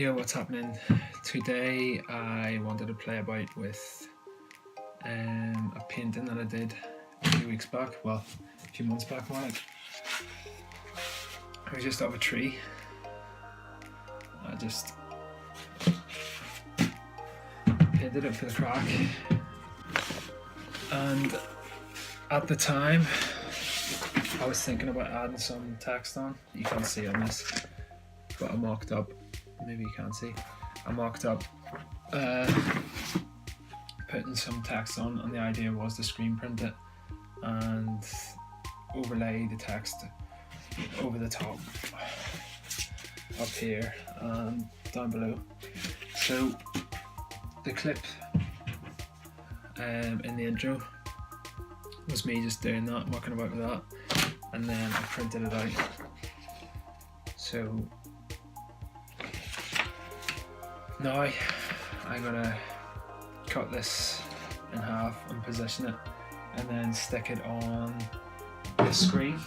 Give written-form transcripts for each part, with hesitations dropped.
Yeah, what's happening? Today I wanted to play about with a painting that I did a few weeks back, well, a few months back more like. It was just of a tree. I just painted it for the crack, and at the time I was thinking about adding some text on. You can't see on this, but I mocked up, maybe you can't see, I mocked up putting some text on, and the idea was to screen print it and overlay the text over the top, up here and down below. So the clip in the intro was me just doing that, mucking about with that, and then I printed it out. So now I'm gonna cut this in half and position it, and then stick it on the screen,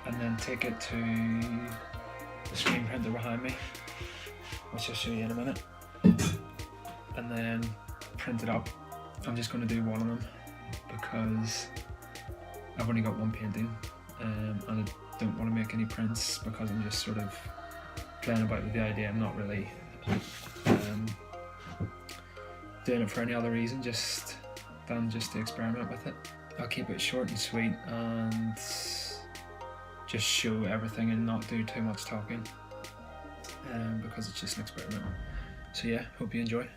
and then take it to the screen printer behind me, which I'll show you in a minute, and then print it up. I'm just going to do one of them because I've only got one painting, and I don't want to make any prints because I'm just sort of playing about with the idea. I'm not really doing it for any other reason than just to experiment with it. I'll keep it short and sweet and just show everything and not do too much talking, because it's just an experiment. So yeah, hope you enjoy.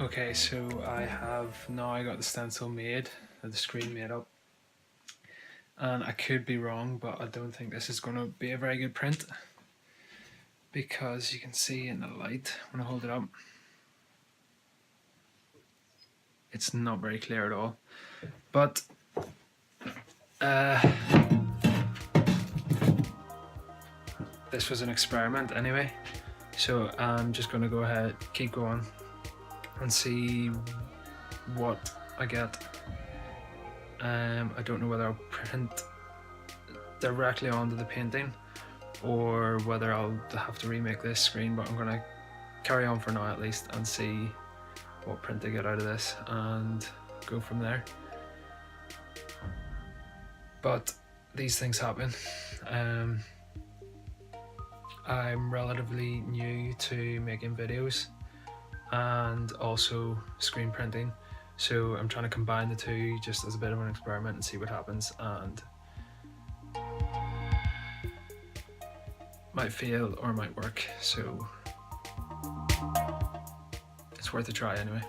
Okay, so I have now got the stencil made, or the screen made up, and I could be wrong, but I don't think this is going to be a very good print, because you can see in the light when I hold it up, it's not very clear at all. But this was an experiment anyway, so I'm just going to go ahead, keep going, and see what I get. I don't know whether I'll print directly onto the painting or whether I'll have to remake this screen, but I'm going to carry on for now at least and see what print I get out of this and go from there. but these things happen. I'm relatively new to making videos and also screen printing, so I'm trying to combine the two just as a bit of an experiment and see what happens, and might fail or might work, so it's worth a try anyway.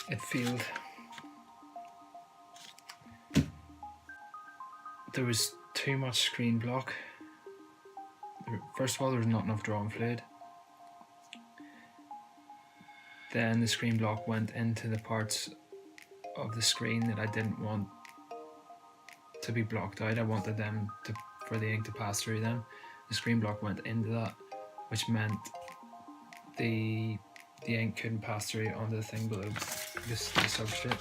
It failed. There was too much screen block. First of all, there was not enough drawing fluid. Then the screen block went into the parts of the screen that I didn't want to be blocked out. I wanted them for the ink to pass through them. The screen block went into that, which meant the ink couldn't pass through onto the thing below, the substrate.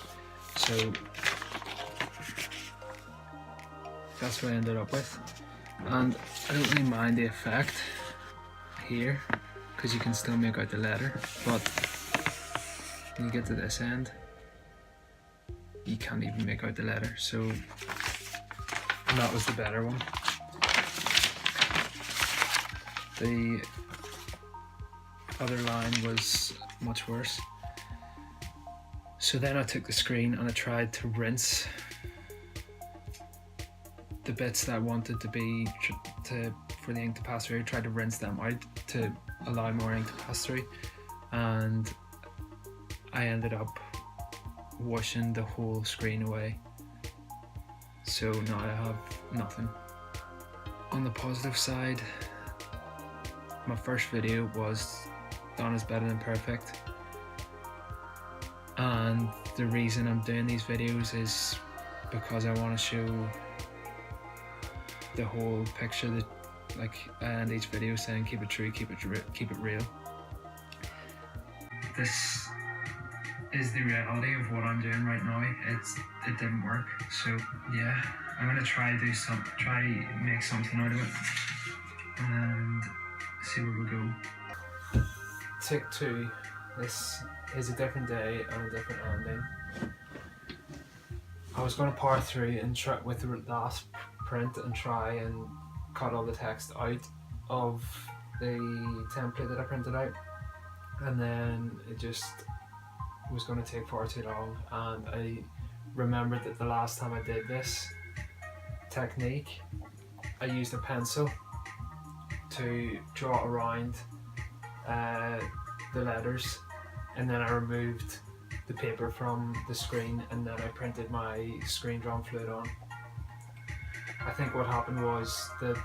So that's what I ended up with. And I don't really mind the effect here, because you can still make out the letter, but when you get to this end, you can't even make out the letter. So that was the better one. The other line was much worse. So then I took the screen and I tried to rinse the bits that I wanted to be for the ink to pass through. I tried to rinse them out to allow more ink to pass through, and I ended up washing the whole screen away. So now I have nothing. On the positive side, my first video was done as better than perfect, and the reason I'm doing these videos is because I want to show the whole picture, that like I end each video saying keep it true, keep it real. This is the reality of what I'm doing right now. It didn't work, so yeah, I'm gonna try make something out of it and see where we go. Take 2. This is a different day and a different ending. I was going to power through and try with the last print and try and cut all the text out of the template that I printed out, and then it just was going to take far too long, and I remembered that the last time I did this technique I used a pencil to draw around the letters, and then I removed the paper from the screen, and then I printed my screen drawn fluid on. I think what happened was that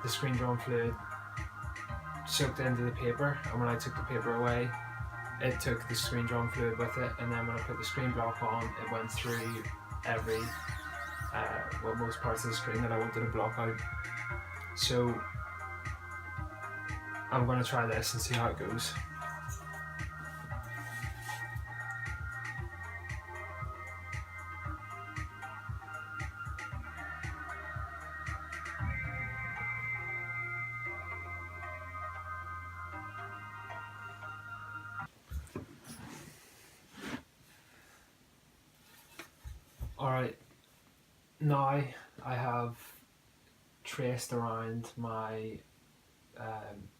the screen drawn fluid soaked into the paper, and when I took the paper away, it took the screen drawn fluid with it, and then when I put the screen block on, it went through every most parts of the screen that I wanted to block out. So I'm going to try this and see how it goes. Alright, now I have traced around my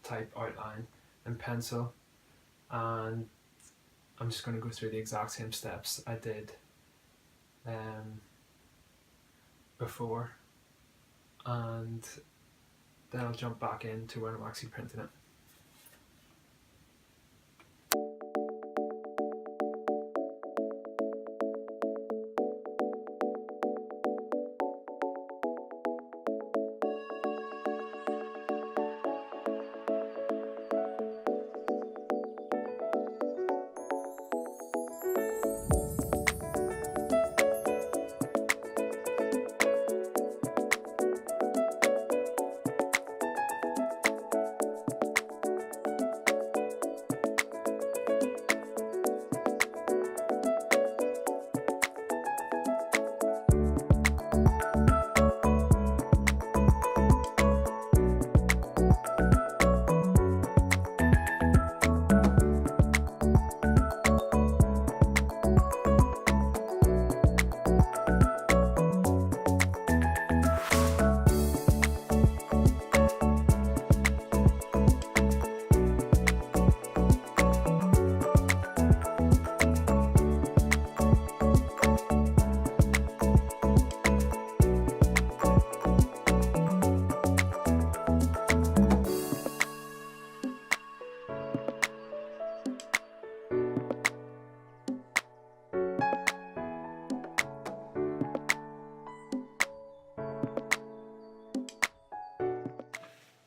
type outline in pencil, and I'm just going to go through the exact same steps I did before. and then I'll jump back into when I'm actually printing it.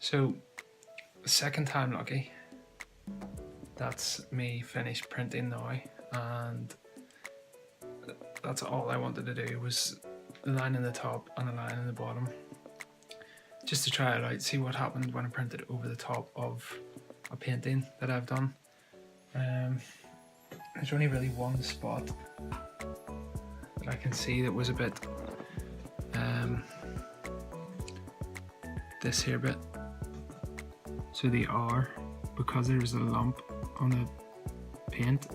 So, second time lucky. That's me finished printing now, and that's all I wanted to do was a line in the top and a line in the bottom, just to try it out, see what happened when I printed over the top of a painting that I've done. There's only really one spot that I can see that was a bit this here bit. So the R, because there's a lump on the paint,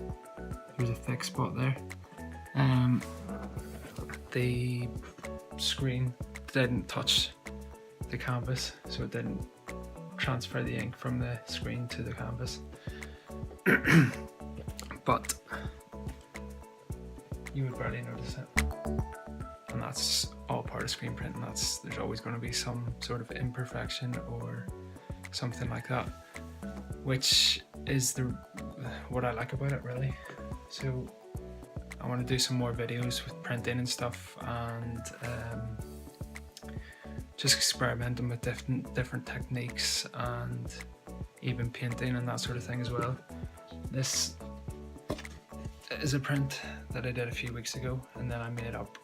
there's a thick spot there. The screen didn't touch the canvas, so it didn't transfer the ink from the screen to the canvas. But you would barely notice it. And that's all part of screen printing. There's always going to be some sort of imperfection or something like that, which is what I like about it, really. So I want to do some more videos with printing and stuff, and just experimenting with different techniques and even painting and that sort of thing as well. This is a print that I did a few weeks ago, and then I made up.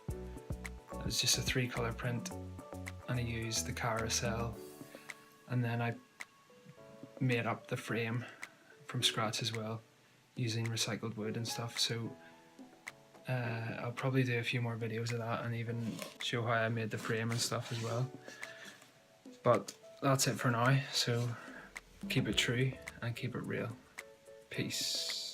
It was just a 3-color print, and I used the carousel, and then I made up the frame from scratch as well, using recycled wood and stuff. So I'll probably do a few more videos of that and even show how I made the frame and stuff as well. But that's it for now, so keep it true and keep it real. Peace.